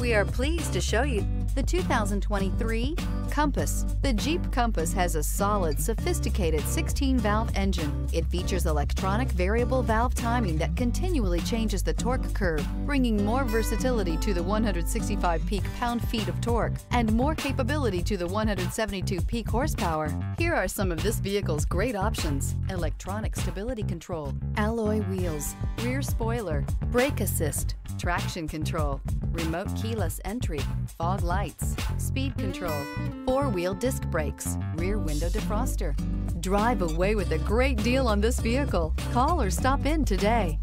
We are pleased to show you the 2023 Compass. The Jeep Compass has a solid, sophisticated 16-valve engine. It features electronic variable valve timing that continually changes the torque curve, bringing more versatility to the 165 peak pound-feet of torque and more capability to the 172 peak horsepower. Here are some of this vehicle's great options: electronic stability control, alloy wheels, rear spoiler, brake assist, traction control, remote keyless entry, fog lights, speed control, four-wheel disc brakes, rear window defroster. Drive away with a great deal on this vehicle. Call or stop in today.